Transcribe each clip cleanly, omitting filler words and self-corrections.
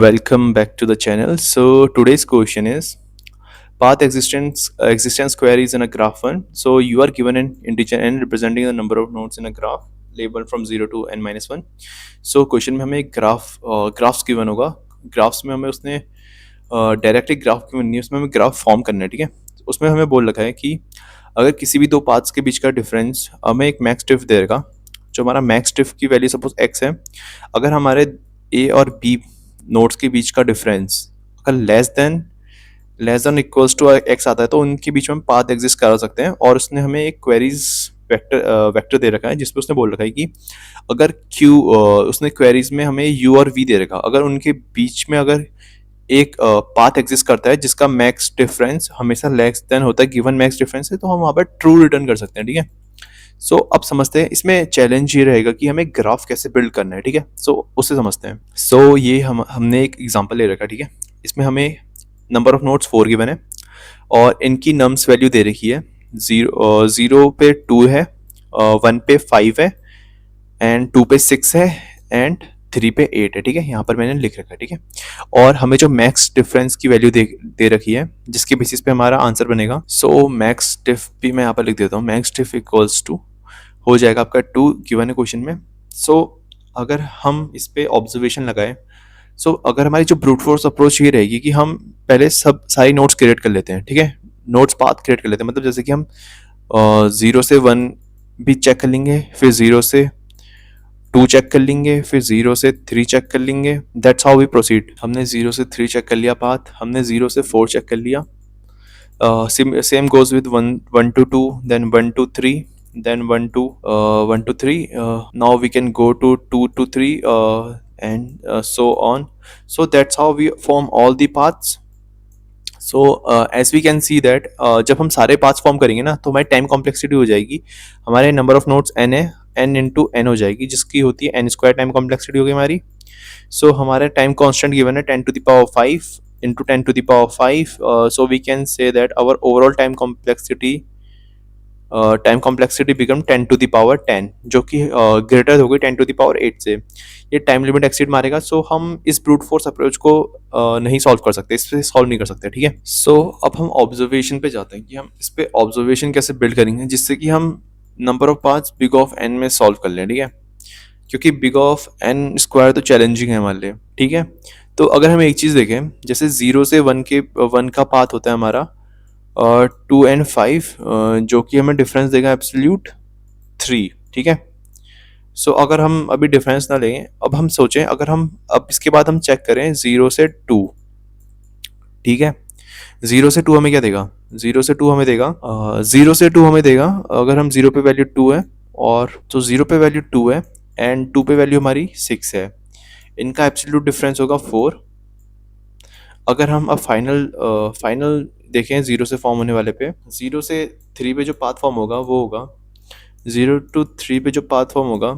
Welcome back to the channel. So today's question is path existence queries in a graph one. So you are given an integer n representing the number of nodes in a graph labeled from 0 to n minus 1. So question में हमें एक graphs given होगा. Graphs में हमें उसने directly graph given नहीं है, उसमें हमें ग्राफ फॉर्म करना है. ठीक है, उसमें हमें बोल रखा है कि अगर किसी भी दो पाथ्स के बीच का डिफरेंस हमें एक मैक्स डिफ देगा. जो हमारा मैक्स डिफ की वैल्यू सपोज x है. अगर हमारे a और b नोड्स के बीच का डिफरेंस अगर less than equals to x आता है तो उनके बीच में हम पाथ एग्जिस्ट करा सकते हैं. और उसने हमें एक क्वेरीज वेक्टर दे रखा है जिसपे उसने बोल रखा है कि अगर क्यू उसने क्वेरीज में हमें यू और वी दे रखा, अगर उनके बीच में अगर एक पाथ एग्जिस्ट करता है जिसका मैक्स डिफरेंस हमेशा लेस देन होता है गिवन मैक्स डिफरेंस है, तो हम वहाँ पर ट्रू रिटर्न कर सकते हैं. ठीक है, सो अब समझते हैं इसमें चैलेंज ये रहेगा कि हमें ग्राफ कैसे बिल्ड करना है. ठीक है, सो उससे समझते हैं. सो ये हमने एक एग्जांपल ले रखा है. ठीक है, इसमें हमें नंबर ऑफ नोट्स 4 गिवन है और इनकी नम्स वैल्यू दे रखी है. जीरो पे 2 है, 1 पे 5 है एंड 2 पे 6 है एंड 3 पे 8 है. ठीक है, यहाँ पर मैंने लिख रखा है. ठीक है, और हमें जो मैक्स डिफरेंस की वैल्यू दे रखी है जिसके बेसिस पे हमारा आंसर बनेगा. सो मैक्स डिफ भी मैं यहाँ पर लिख देता हूँ. मैक्स डिफ इक्वल्स टू हो जाएगा आपका 2 गिवन है क्वेश्चन में. सो अगर हम इस पे ऑब्जर्वेशन लगाएं, अगर हमारी जो ब्रूट फोर्स अप्रोच ये रहेगी कि हम पहले सब सारी नोट्स क्रिएट कर लेते हैं. ठीक है, नोट्स पाथ क्रिएट कर लेते हैं, मतलब जैसे कि हम 0 से 1 भी चेक कर लेंगे, फिर 0 से 2 चेक कर लेंगे, फिर 0 से 3 चेक कर लेंगे. That's how we proceed. हमने 0 से 3 चेक कर लिया पाथ, हमने 0 से 4 चेक कर लिया. Same goes with 1 to 2, then 1 to 3, then 1 to 3. Now we can go to 2 to 3 and so on. So that's how we form all the paths. So as we can see that जब हम सारे paths form करेंगे ना तो हमारी time complexity हो जाएगी. हमारे नंबर ऑफ नोड्स n है, n इंटू एन हो जाएगी जिसकी होती है n स्क्वायर टाइम कॉम्प्लेक्सिटी होगी हमारी. सो हमारा टाइम कांस्टेंट गिवन है 10 to the power 5 into 10 to the power 5. So we can say that our overall time complexity become 10 to the power 10 जो कि ग्रेटर हो गई 10 to the power 8 से. ये टाइम लिमिट एक्सीड मारेगा. सो हम इस ब्रूट फोर्स अप्रोच को नहीं सॉल्व कर सकते, इस पे सॉल्व नहीं कर सकते. ठीक है, सो अब हम ऑब्जर्वेशन पे जाते हैं कि हम इस पे ऑब्जर्वेशन कैसे बिल्ड करेंगे जिससे कि हम number of parts big of n में सॉल्व कर लें. ठीक है, क्योंकि बिग ऑफ एन स्क्वायर तो चैलेंजिंग है हमारे लिए. ठीक है, तो अगर हम एक चीज़ देखें, जैसे 0 से 1 का पाथ होता है हमारा 2 and 5 जो कि हमें डिफरेंस देगा एब्सोल्यूट 3. ठीक है, सो अगर हम अभी डिफरेंस ना लें, अब हम सोचें अगर हम अब इसके बाद हम चेक करें 0 से 2. ठीक है, 0 से 2 हमें क्या देगा? 0 से 2 हमें देगा 0 से 2 हमें देगा अगर हम 0 पे वैल्यू 2 है और तो 0 पे वैल्यू 2 है एंड 2 पे वैल्यू हमारी 6 है. इनका एब्सोल्यूट डिफरेंस होगा 4. अगर हम अब फाइनल देखें 0 से फॉर्म होने वाले पे, 0 से 3 पे जो पाथ फॉर्म होगा वो होगा 0 to 3 पे जो पाथ फॉर्म होगा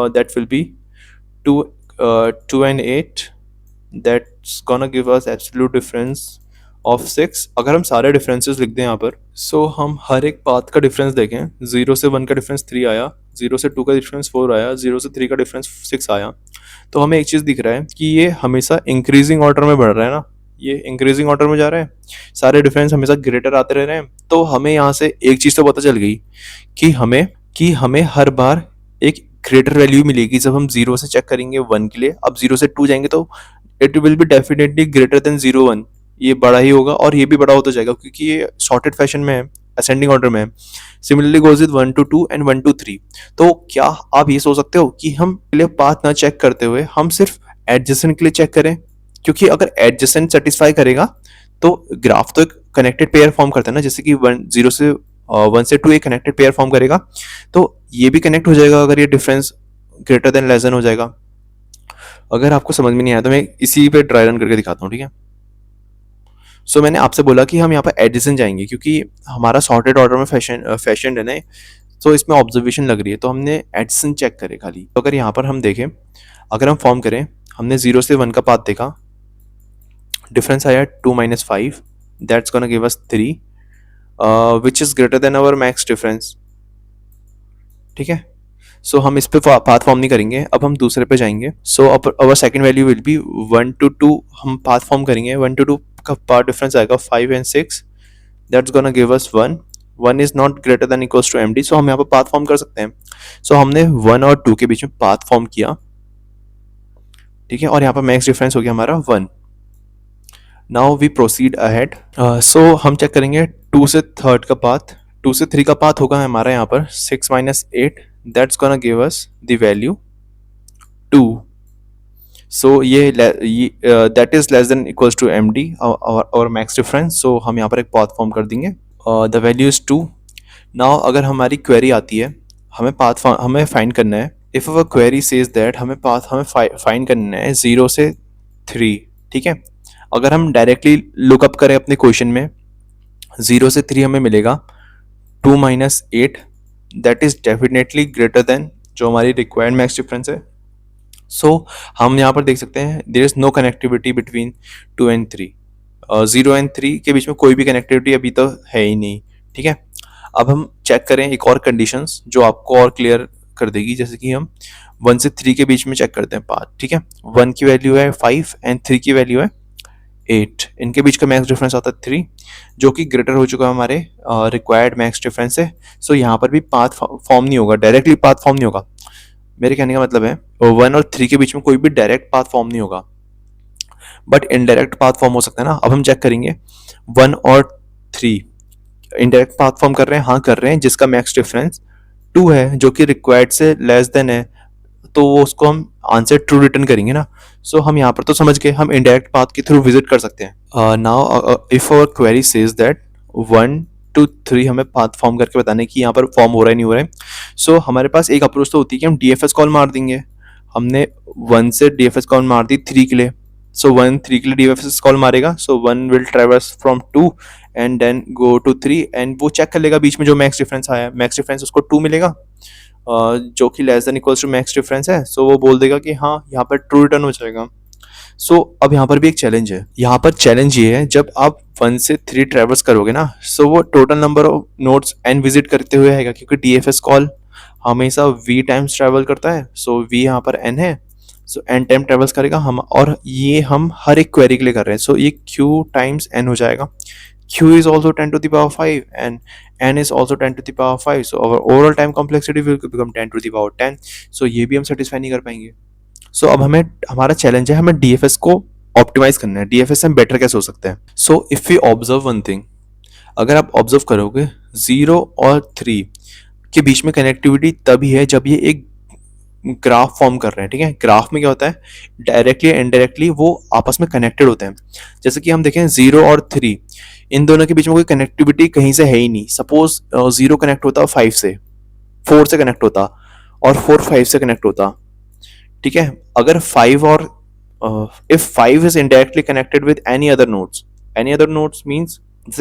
that will be 2 and 8. That's gonna give us absolute difference of 6. अगर हम सारे डिफरेंसेस लिख दें यहाँ पर, सो हम हर एक पाथ का डिफरेंस देखें. 0 से 1 का डिफरेंस 3 आया, 0 से 2 का डिफरेंस 4 आया, 0 से 3 का डिफरेंस 6 आया. तो हमें एक चीज़ दिख रहा है कि ये हमेशा इंक्रीजिंग ऑर्डर में बढ़ रहा है ना, ये इंक्रीजिंग ऑर्डर में जा रहे हैं, सारे डिफरेंस हमेशा ग्रेटर आते रह रहे हैं. तो हमें यहाँ से एक चीज़ तो पता चल गई कि हमें हर बार एक ग्रेटर वैल्यू मिलेगी जब हम 0 से चेक करेंगे 1 के लिए. अब 0 से 2 जाएंगे तो it will be definitely greater than 0 1. ये बड़ा ही होगा और ये भी बड़ा होता जाएगा क्योंकि ये शॉर्टेड फैशन में है, असेंडिंग ऑर्डर में है. Similarly goes with 1 to 2 and 1 to 3. तो क्या आप ये सोच सकते हो कि हम पहले पाथ ना चेक करते हुए हम सिर्फ एडजेसेंट के लिए चेक करें? क्योंकि अगर एडजेसेंट सेटिस्फाई करेगा तो ग्राफ तो एक कनेक्टेड पेयर फॉर्म करता है ना, जैसे कि 1 से 2 एक कनेक्टेड पेयर फॉर्म करेगा तो ये भी कनेक्ट हो जाएगा अगर ये difference greater than less than हो जाएगा. अगर आपको समझ में नहीं आया तो मैं इसी पे ड्राई रन करके दिखाता हूँ. ठीक है, सो मैंने आपसे बोला कि हम यहाँ पर एडिशन जाएंगे क्योंकि हमारा सॉर्टेड ऑर्डर में फैशन है ना, तो इसमें ऑब्जर्वेशन लग रही है तो हमने एडिशन चेक करे खाली. तो अगर यहाँ पर हम देखें, अगर हम फॉर्म करें, हमने 0 से 1 का पाथ देखा, डिफरेंस आया 2 - 5. That's gonna give us 3 which is greater than our max difference. ठीक है, सो हम इस पे पाथ फॉर्म नहीं करेंगे, अब हम दूसरे पे जाएंगे. So our second value will be 1 to 2. हम पाथ फॉर्म करेंगे. 1 to 2 का पाथ डिफरेंस आएगा 5 and 6. That's gonna give us 1. 1 is not greater than equals to M D. So हम यहाँ पर पाथ फॉर्म कर सकते हैं. सो हमने 1 और 2 के बीच में पाथ फॉर्म किया, ठीक है, और यहाँ पर मैक्स डिफरेंस हो गया हमारा 1. Now we proceed ahead. So हम चेक करेंगे 2 से 3 का पाथ. 2 से 3 का पाथ होगा हमारा यहाँ पर 6 minus 8. That's gonna give us the value 2. So ये that is less than equals to M D और मैक्स डिफरेंस. सो हम यहाँ पर एक पाथ फॉर्म कर देंगे. The value is 2. नाउ अगर हमारी क्वेरी आती है, हमें फाइंड करना है. If our query says that हमें फाइंड करना है 0 से 3, ठीक है. अगर हम डायरेक्टली लुकअप करें अपने क्वेश्चन में, 0 से 3 हमें मिलेगा 2 minus 8. That is definitely greater than जो हमारी रिक्वायर्ड मैक्स डिफरेंस है. सो हम यहाँ पर देख सकते हैं there is no connectivity between 2 and 3. 0 and 3 के बीच में कोई भी कनेक्टिविटी अभी तो है ही नहीं, ठीक है. अब हम चेक करें एक और कंडीशंस जो आपको और क्लियर कर देगी. जैसे कि हम 1 से 3 के बीच में चेक करते हैं पाथ, ठीक है. 1 की वैल्यू है 5 and 3 की वैल्यू है 8. इनके बीच का मैक्स डिफरेंस आता है 3, जो कि ग्रेटर हो चुका है हमारे रिक्वायर्ड मैक्स डिफरेंस से. सो यहाँ पर भी पाथ फॉर्म नहीं होगा, डायरेक्टली पाथ फॉर्म नहीं होगा. मेरे कहने का मतलब है 1 और 3 के बीच में कोई भी डायरेक्ट पाथ फॉर्म नहीं होगा, बट इनडायरेक्ट पाथ फॉर्म हो सकता है ना. अब हम चेक करेंगे 1 और 3 इनडायरेक्ट पाथ फॉर्म कर रहे हैं. हाँ कर रहे हैं, जिसका मैक्स डिफरेंस 2 है, जो कि रिक्वायर्ड से लेस देन है, तो वो उसको हम आंसर ट्रू रिटर्न करेंगे ना. सो हम यहाँ पर तो समझ गए हम इनडायरेक्ट पाथ के थ्रू विजिट कर सकते हैं. Now if our query says that 1 to 3 हमें पाथ फॉर्म करके बताने की यहाँ पर फॉर्म हो रहा है नहीं हो रहा है. सो हमारे पास एक अप्रोच तो होती है कि हम डीएफएस कॉल मार देंगे. हमने 1 से डीएफएस कॉल मार दी 3 के लिए. सो 1 3 के लिए डीएफएस कॉल मारेगा. So 1 will traverse from 2 and then go to 3 and वो चेक कर लेगा बीच में जो मैक्स डिफरेंस आया है. मैक्स डिफरेंस उसको 2 मिलेगा, जो कि less than equals to max difference है. सो वो बोल देगा कि हाँ यहाँ पर ट्रू रिटर्न हो जाएगा. सो अब यहाँ पर भी एक चैलेंज है. यहाँ पर चैलेंज ये है, जब आप 1 से 3 ट्रेवर्स करोगे ना, सो वो total number of nodes n visit करते हुए आएगा, क्योंकि डीएफएस कॉल हमेशा v टाइम्स ट्रैवल करता है. सो v यहाँ पर n है, सो n टाइम ट्रेवल्स करेगा हम, और ये हम हर एक क्वेरी के लिए कर रहे हैं. सो ये q टाइम्स n हो जाएगा. q is also 10 to the power 5 and n is also 10 to the power 5. So our overall time complexity will become 10 to the power 10. So ये भी हम सेटिस्फाई नहीं कर पाएंगे. सो अब हमारा चैलेंज है, हमें डीएफएस को ऑप्टिमाइज करना है. डीएफएस से हम बेटर कैसे हो सकते हैं. So if we observe one thing, अगर आप ऑब्जर्व करोगे 0 और 3 के बीच में कनेक्टिविटी तभी है जब ये एक ग्राफ फॉर्म कर रहे हैं, ठीक है. ग्राफ में क्या होता है, डायरेक्टली इनडायरेक्टली वो आपस में कनेक्टेड होते हैं. जैसे कि हम देखें 0 और 3, इन दोनों के बीच में कोई कनेक्टिविटी कहीं से है ही नहीं. सपोज 0 कनेक्ट होता 5 से, 4 से कनेक्ट होता, और 4 5 से कनेक्ट होता, ठीक है. अगर 5 और if 5 is indirectly connected with any other nodes means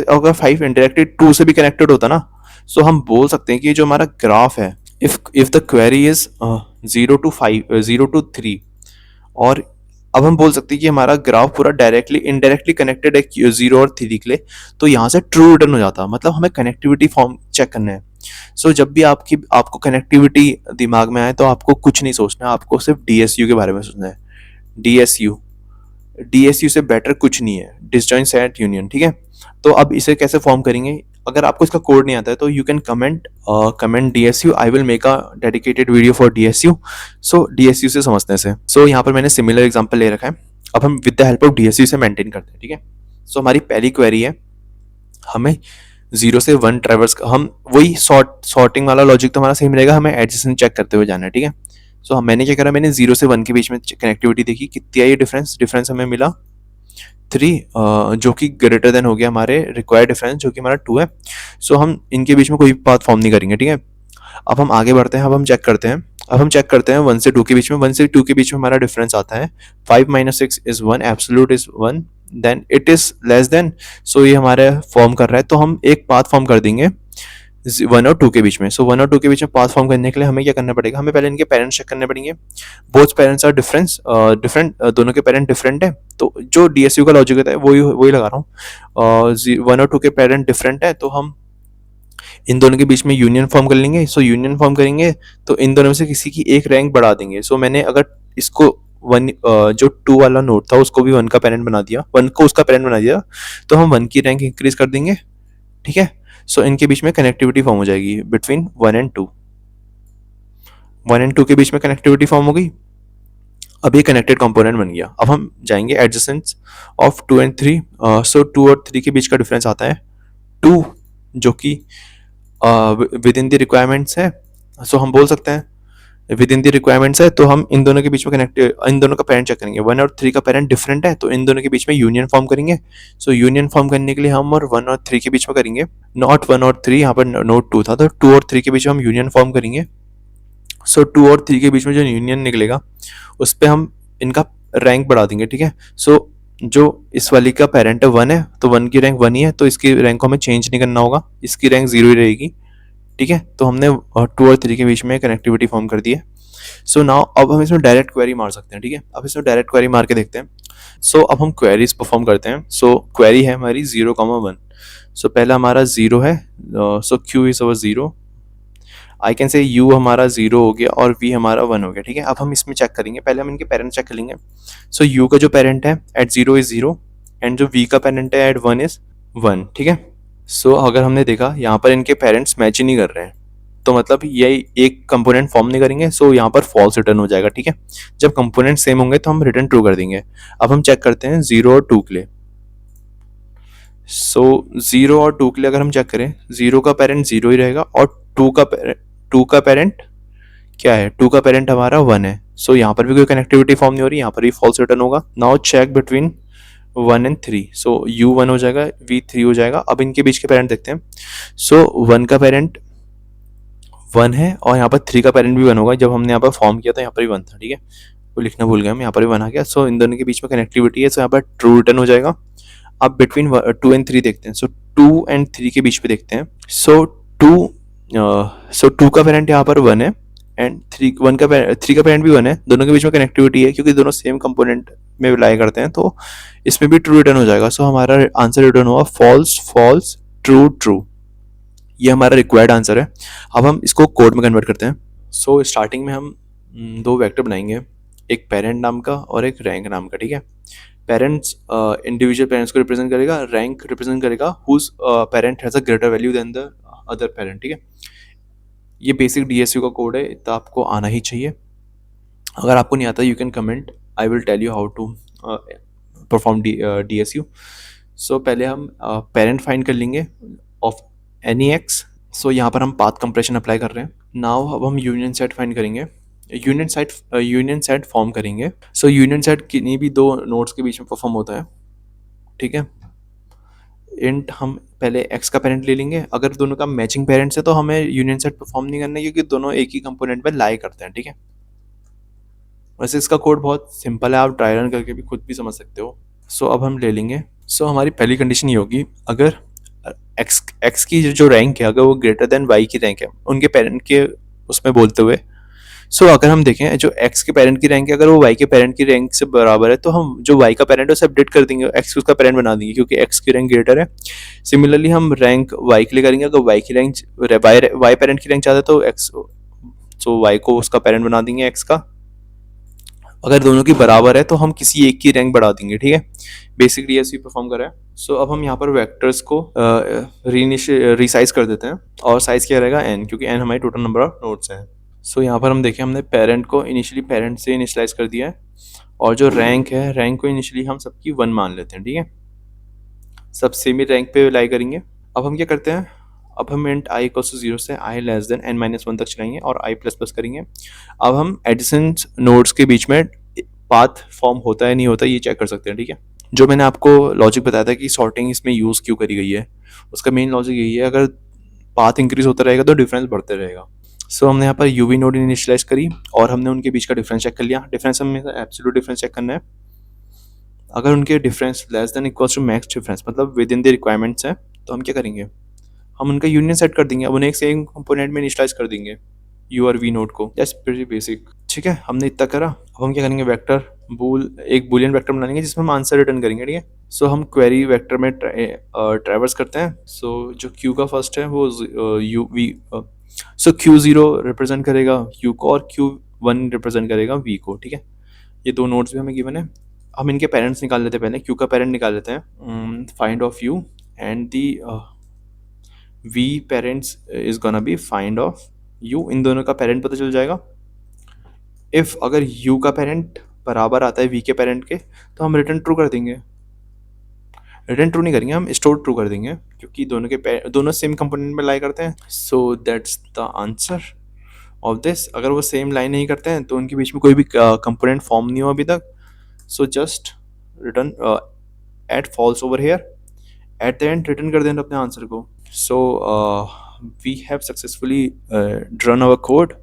अगर 5 इनडायरेक्टली 2 से भी कनेक्टेड होता ना, सो हम बोल सकते हैं कि जो हमारा ग्राफ है, if the query is 0 to 3, और अब हम बोल सकते हैं कि हमारा ग्राफ पूरा डायरेक्टली इनडायरेक्टली कनेक्टेड है 0 और 3 के लिए, तो यहाँ से ट्रू रिटर्न हो जाता. मतलब हमें कनेक्टिविटी फॉर्म चेक करना है. सो जब भी आपको कनेक्टिविटी दिमाग में आए तो आपको कुछ नहीं सोचना है, आपको सिर्फ डीएसयू के बारे में सोचना है. डीएसयू से बेटर कुछ नहीं है, डिसजॉइंट सेट यूनियन, ठीक है. तो अब इसे कैसे फॉर्म करेंगे, अगर आपको इसका कोड नहीं आता है तो you can comment DSU. I will make a dedicated video for DSU. So DSU से समझने से, सो यहाँ पर मैंने सिमिलर एग्जांपल ले रखा है. अब हम with the help of DSU से मेंटेन करते हैं, ठीक है. सो हमारी पहली क्वेरी है, हमें 0 से 1 ट्रेवर्स, हम वही सॉर्टिंग वाला लॉजिक तो हमारा सेम रहेगा, हमें एडजेसेंट चेक करते हुए जाना है, ठीक है. सो मैंने क्या करा, मैंने 0 से 1 के बीच में कनेक्टिविटी देखी, कितनी आई डिफरेंस हमें मिला 3, जो कि ग्रेटर देन हो गया हमारे रिक्वायर्ड डिफरेंस जो कि हमारा 2 है. सो हम इनके बीच में कोई पाथ फॉर्म नहीं करेंगे, ठीक है. अब हम आगे बढ़ते हैं. अब हम चेक करते हैं 1 से 2 के बीच में. 1 से 2 के बीच में हमारा डिफरेंस आता है 5 minus 6 is 1, absolute is 1, then it is less than. So ये हमारे फॉर्म कर रहा है, तो हम एक पाथ फॉर्म कर देंगे 1 और 2 के बीच में. सो 1 और 2 के बीच में पाथ फॉर्म करने के लिए हमें क्या करना पड़ेगा, हमें पहले इनके पेरेंट्स चेक करने पड़ेंगे. बोथ पेरेंट्स आर डिफरेंट, दोनों के पेरेंट डिफरेंट है. तो जो डीएसयू का लॉजिक होता है वही लगा रहा हूँ. 1 और 2 के पेरेंट डिफरेंट है, तो हम इन दोनों के बीच में यूनियन फॉर्म कर लेंगे। सो यूनियन फॉर्म करेंगे तो इन दोनों में से किसी की एक रैंक बढ़ा देंगे। सो मैंने अगर इसको वन जो टू वाला नोड था उसको भी वन का पेरेंट बना दिया, वन को उसका पेरेंट बना दिया, तो हम वन की रैंक इंक्रीज कर देंगे। ठीक है, सो इनके बीच में कनेक्टिविटी फॉर्म हो जाएगी between one and two. One and two के बीच में कनेक्टिविटी फॉर्म हो गई। अब ये कनेक्टेड कंपोनेंट बन गया। अब हम जाएंगे adjacency of two and three. So two और थ्री के बीच का डिफरेंस आता है टू, जो कि विद इन द रिक्वायरमेंट्स है। सो हम बोल सकते हैं विद इन द रिक्वायरमेंट्स है, तो हम इन दोनों के बीच में कनेक्ट, इन दोनों का पेरेंट चेक करेंगे। वन और थ्री का पेरेंट डिफरेंट है तो इन दोनों के बीच में यूनियन फॉर्म करेंगे। सो यूनियन फॉर्म करने के लिए हम और वन और थ्री के बीच में करेंगे, नॉट वन और थ्री, यहाँ पर नोट टू था, तो टू और थ्री के बीच में हम यूनियन फॉर्म करेंगे। सो टू और थ्री के बीच में जो यूनियन निकलेगा उस पर हम इनका रैंक बढ़ा देंगे। ठीक है, सो जो इस वाली का पेरेंट है वन है तो वन की रैंक वन ही है, तो इसकी रैंक को हमें चेंज नहीं करना होगा, इसकी रैंक जीरो ही रहेगी। ठीक है, तो हमने टू और थ्री के बीच में कनेक्टिविटी फॉर्म कर दी है। सो नाउ अब हम इसमें डायरेक्ट क्वेरी मार सकते हैं। ठीक है, अब इसमें डायरेक्ट क्वेरी मार के देखते हैं। सो अब हम क्वेरीज परफॉर्म करते हैं। सो क्वेरी है हमारी 0, 1। सो पहला हमारा 0 है, so Q is our 0। I can say you हमारा 0 हो गया और वी हमारा 1 हो गया। ठीक है, अब हम इसमें चेक करेंगे, पहले हम इनके पेरेंट चेक कर लेंगे। सो यू का जो पेरेंट है एट 0 इज 0 एंड जो वी का पेरेंट है एट 1 इज 1। ठीक है, सो अगर हमने देखा यहाँ पर इनके पेरेंट्स मैच ही नहीं कर रहे हैं, तो मतलब ये एक कंपोनेंट फॉर्म नहीं करेंगे, सो यहाँ पर फॉल्स रिटर्न हो जाएगा। ठीक है, जब कंपोनेंट सेम होंगे तो हम रिटर्न ट्रू कर देंगे। अब हम चेक करते हैं 0 और 2 के लिए। सो 0 और 2 के लिए अगर हम चेक करें, 0 का पेरेंट 0 ही रहेगा और 2 का पेरेंट क्या है, 2 का पेरेंट हमारा 1 है। सो यहाँ पर भी कोई कनेक्टिविटी फॉर्म नहीं हो रही, यहाँ पर भी फॉल्स रिटर्न होगा। Now check between 1 and 3। So u 1 हो जाएगा, v 3 हो जाएगा। अब इनके बीच के पेरेंट देखते हैं। सो 1 का पेरेंट 1 है और यहाँ पर 3 का पेरेंट भी 1 होगा। जब हमने यहाँ पर फॉर्म किया था यहाँ पर भी 1 था। ठीक है, वो लिखना भूल गया हम, यहाँ पर भी 1 आ गया। सो इन दोनों के बीच में कनेक्टिविटी है, सो यहाँ पर ट्रू रिटर्न हो जाएगा। अब बिटवीन 2 एंड 3 देखते हैं। सो 2 एंड 3 के बीच पे देखते हैं। सो 2 का पेरेंट यहाँ पर 1 है एंड 3 का पेरेंट भी 1 है। दोनों के बीच में कनेक्टिविटी है क्योंकि दोनों सेम कंपोनेंट में रिलाई करते हैं, तो इसमें भी ट्रू रिटर्न हो जाएगा। सो हमारा आंसर रिटर्न हुआ फॉल्स फॉल्स ट्रू ट्रू। ये हमारा रिक्वायर्ड आंसर है। अब हम इसको कोड में कन्वर्ट करते हैं। सो स्टार्टिंग में हम दो वेक्टर बनाएंगे, एक पेरेंट नाम का और एक रैंक नाम का। ठीक है, पेरेंट्स इंडिविजुअल पेरेंट्स को रिप्रेजेंट करेगा, रैंक रिप्रेजेंट करेगा whose parent has a greater value than the other parent. ठीक है, ये बेसिक डीएसयू का कोड है, तो आपको आना ही चाहिए। अगर आपको नहीं आता you can comment, I will tell you how to perform DSU. So पहले हम पेरेंट फाइंड कर लेंगे ऑफ एनी एक्स। सो यहाँ पर हम पाथ कंप्रेशन अप्लाई कर रहे हैं। नाउ अब हम यूनियन सेट फाइंड करेंगे, यूनियन सेट फॉर्म करेंगे। सो यूनियन सेट किन्हीं भी दो नोड्स के बीच में परफॉर्म होता है। ठीक है, इंट हम पहले x का पेरेंट ले लेंगे। अगर दोनों का मैचिंग पेरेंट्स है तो हमें यूनियन सेट परफॉर्म नहीं करना है क्योंकि दोनों एक ही कंपोनेंट में लाई करते हैं। ठीक है, वैसे इसका कोड बहुत सिंपल है, आप ट्राई रन करके भी खुद भी समझ सकते हो। सो अब हम ले लेंगे। सो हमारी पहली कंडीशन ये होगी, अगर x की जो रैंक है अगर वो ग्रेटर देन y की रैंक है उनके पेरेंट के उसमें बोलते हुए। सो अगर हम देखें जो x के पेरेंट की रैंक है अगर वो y के पेरेंट की रैंक से बराबर है तो हम जो y का पेरेंट है उसे अपडेट कर देंगे, x उसका पेरेंट बना देंगे क्योंकि x की रैंक ग्रेटर है। सिमिलरली हम रैंक y के लिए करेंगे, अगर y की रैंक y पेरेंट की रैंक ज़्यादा है तो x, सो y को उसका पेरेंट बना देंगे x का। अगर दोनों की बराबर है तो हम किसी एक की रैंक बढ़ा देंगे। ठीक है, बेसिक डीएसपी परफॉर्म कर रहा है। सो अब हम यहाँ पर वेक्टर्स को रीसाइज कर देते हैं और साइज क्या रहेगा n, क्योंकि n हमारी टोटल नंबर ऑफ नोड्स हैं। सो यहाँ पर हम देखें हमने पेरेंट को इनिशियली पेरेंट से इनिशियलाइज कर दिया है और जो रैंक है रैंक को इनिशियली हम सबकी 1 मान लेते हैं। ठीक है, सब सेम ही रैंक पे लाई करेंगे। अब हम क्या करते हैं, अब हम इंट i इक्वल टू 0 से i लेस देन n-1 तक चलाएंगे और i प्लस प्लस करेंगे। अब हम एडिसेंट नोड्स के बीच में पाथ फॉर्म होता है नहीं होता ये चेक कर सकते हैं। ठीक है, जो मैंने आपको लॉजिक बताया था कि सॉर्टिंग इसमें यूज़ क्यों करी गई है उसका मेन लॉजिक यही है, अगर पाथ इंक्रीज होता रहेगा तो डिफरेंस बढ़ते रहेगा। सो हमने यहाँ पर यूवी नोड इनिशियलाइज करी और हमने उनके बीच का डिफरेंस चेक कर लिया। डिफरेंस हमें एब्सोल्यूट डिफरेंस चेक करना है। अगर उनके difference less than equals to max difference मतलब विद इन द रिक्वायरमेंट्स है तो हम क्या करेंगे, हम उनका यूनियन सेट कर देंगे। अब उन्हें एक सेम कंपोनेंट में इनिशियलाइज कर देंगे यू और वी नोड को। Just pretty basic. ठीक है, हमने इतना करा। अब हम क्या करेंगे, वेक्टर एक बुलियन वेक्टर बना लेंगे जिसमें हम आंसर रिटर्न करेंगे। ठीक है, सो हम क्वेरी वेक्टर में ट्रैवर्स करते हैं। सो जो क्यू का फर्स्ट है वो u v, so q zero represent करेगा यू को और क्यू वन रिप्रेजेंट करेगा वी को, ठीक है। ये दो नोड्स भी हमें गिवन है। हम इनके पेरेंट्स निकाल लेते हैं, पहले क्यू का पेरेंट निकाल लेते हैं। Find of U and the V parents is gonna be find of U. इन दोनों का पेरेंट पता चल जाएगा। इफ़ अगर यू का पेरेंट बराबर आता है वी के पेरेंट के, तो हम रिटर्न ट्रू कर देंगे। रिटर्न ट्रू नहीं करेंगे, हम स्टोर ट्रू कर देंगे, क्योंकि दोनों सेम कंपोनेंट में लाई करते हैं। So that's the answer of this. अगर वो सेम लाइन नहीं करते हैं तो उनके बीच में कोई भी कंपोनेंट फॉर्म नहीं हुआ अभी तक। So just return at false over here. At the end return कर देना अपने आंसर को। So we have successfully run our code.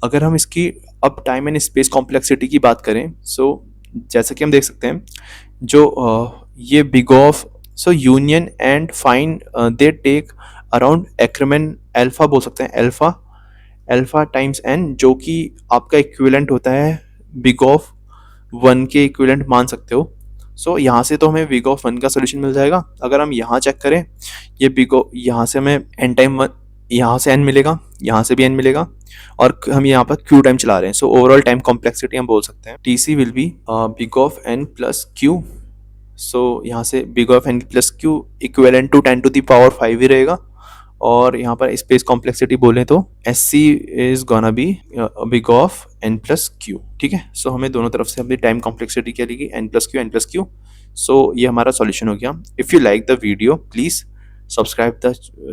अगर हम इसकी अब टाइम एंड स्पेस कॉम्प्लेक्सिटी की बात करें, सो जैसा कि हम देख सकते हैं, जो ये big of, so union and find they take around Ackermann alpha बोल सकते हैं, अल्फा टाइम्स एन, जो कि आपका इक्विवेलेंट होता है बिग ऑफ वन के इक्विवेलेंट मान सकते हो। सो यहाँ से तो हमें बिग ऑफ वन का सोल्यूशन मिल जाएगा। अगर हम यहाँ चेक करें, ये बिग ऑफ, यहाँ से हमें एन टाइम वन, यहाँ से एन मिलेगा, यहाँ से भी एन मिलेगा, और हम यहाँ पर क्यू टाइम चला रहे हैं। सो ओवरऑल टाइम कॉम्प्लेक्सिटी हम बोल सकते हैं T C will be big of N plus Q. So यहाँ से big of N plus Q equivalent to 10⁵ ही रहेगा। और यहाँ पर स्पेस कॉम्प्लेक्सिटी बोलें तो S C is gonna be big of N plus Q, ठीक है। सो हमें दोनों तरफ से अपनी टाइम कॉम्प्लेक्सिटी क्या लिखी, एन प्लस क्यू। सो ये हमारा सॉल्यूशन हो गया। If you like the video please subscribe the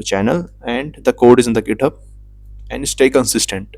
channel and the code is in the GitHub and stay consistent.